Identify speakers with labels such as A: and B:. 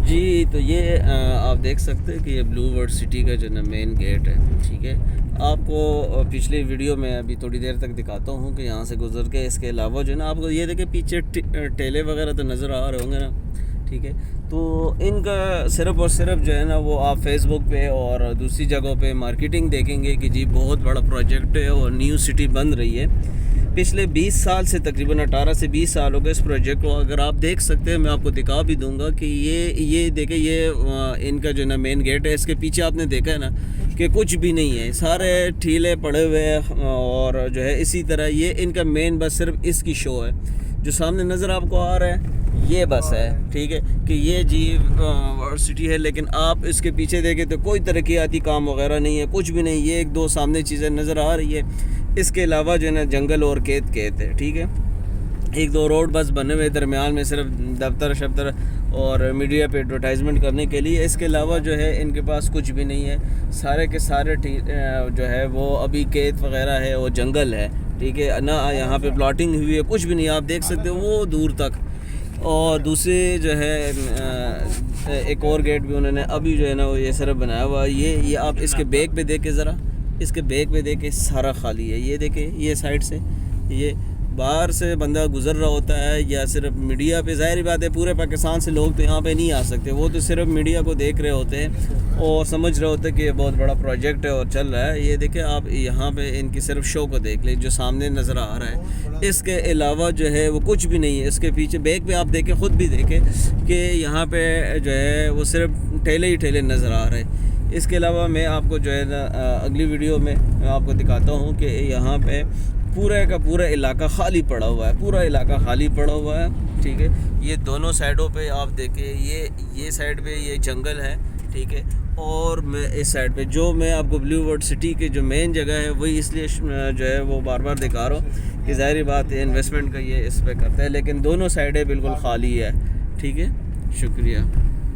A: جی تو یہ آپ دیکھ سکتے ہیں کہ یہ بلو ورڈ سٹی کا جو نا مین گیٹ ہے، ٹھیک ہے. آپ کو پچھلی ویڈیو میں ابھی تھوڑی دیر تک دکھاتا ہوں کہ یہاں سے گزر کے اس کے علاوہ جو ہے نا آپ کو یہ دیکھیں پیچھے ٹیلے وغیرہ تو نظر آ رہے ہوں گے نا، ٹھیک ہے. تو ان کا صرف اور صرف جو ہے نا وہ آپ فیس بک پہ اور دوسری جگہوں پہ مارکیٹنگ دیکھیں گے کہ جی بہت بڑا پروجیکٹ ہے اور نیو سٹی بن رہی ہے. پچھلے 20 سال سے تقریباً 18 سے 20 سال ہو گئے اس پروجیکٹ کو. اگر آپ دیکھ سکتے ہیں میں آپ کو دکھا بھی دوں گا کہ یہ دیکھیں، یہ ان کا جو نا مین گیٹ ہے. اس کے پیچھے آپ نے دیکھا ہے نا کہ کچھ بھی نہیں ہے، سارے ٹھیلے پڑے ہوئے ہیں اور جو ہے اسی طرح یہ ان کا مین بس صرف اس کی شو ہے. جو سامنے نظر آپ کو آ رہا ہے یہ بس ہے، ٹھیک ہے، کہ یہ جی ورڈ سٹی ہے. لیکن آپ اس کے پیچھے دیکھیں تو کوئی ترقیاتی کام وغیرہ نہیں ہے، کچھ بھی نہیں. یہ ایک دو سامنے چیزیں نظر آ رہی ہے، اس کے علاوہ جو ہے نا جنگل اور کھیت ہے، ٹھیک ہے. ایک دو روڈ بس بنے ہوئے درمیان میں صرف دفتر شفتر اور میڈیا پہ ایڈورٹائزمنٹ کرنے کے لیے. اس کے علاوہ جو ہے ان کے پاس کچھ بھی نہیں ہے. سارے کے سارے جو ہے وہ ابھی کھیت وغیرہ ہے، وہ جنگل ہے، ٹھیک ہے. نہ یہاں پہ پلاٹنگ ہوئی ہے، کچھ بھی نہیں. آپ دیکھ سکتے ہو وہ دور تک. اور دوسرے جو ہے ایک اور گیٹ بھی انہوں نے ابھی جو ہے نا وہ یہ صرف بنایا ہوا. یہ آپ اس کے بیک پہ دیکھیں، ذرا اس کے بیک پہ دیکھیں، سارا خالی ہے. یہ دیکھیں یہ سائڈ سے یہ باہر سے بندہ گزر رہا ہوتا ہے یا صرف میڈیا پہ. ظاہری بات ہے پورے پاکستان سے لوگ تو یہاں پہ نہیں آ سکتے، وہ تو صرف میڈیا کو دیکھ رہے ہوتے ہیں اور سمجھ رہے ہوتے ہیں کہ یہ بہت بڑا پروجیکٹ ہے اور چل رہا ہے. یہ دیکھیں آپ یہاں پہ ان کی صرف شو کو دیکھ لیں جو سامنے نظر آ رہا ہے. اس کے علاوہ جو ہے وہ کچھ بھی نہیں ہے. اس کے پیچھے بیک پہ آپ دیکھیں، خود بھی دیکھیں کہ یہاں پہ جو ہے وہ صرف ٹھیلے ہی ٹھیلے نظر آ رہے ہیں. اس کے علاوہ میں آپ کو جو ہے نا اگلی ویڈیو میں آپ کو دکھاتا ہوں کہ یہاں پہ پورے کا پورا علاقہ خالی پڑا ہوا ہے، پورا علاقہ خالی پڑا ہوا ہے، ٹھیک ہے. یہ دونوں سائڈوں پہ آپ دیکھیں، یہ سائڈ پہ یہ جنگل ہے، ٹھیک ہے. اور میں اس سائڈ پہ جو میں آپ کو بلیو ورڈ سٹی کے جو مین جگہ ہے وہی اس لیے جو ہے وہ بار بار دکھا رہا ہوں کہ ظاہری بات ہے انویسٹمنٹ کا یہ اس پہ کرتا ہے. لیکن دونوں سائڈیں بالکل خالی ہے، ٹھیک ہے. شکریہ.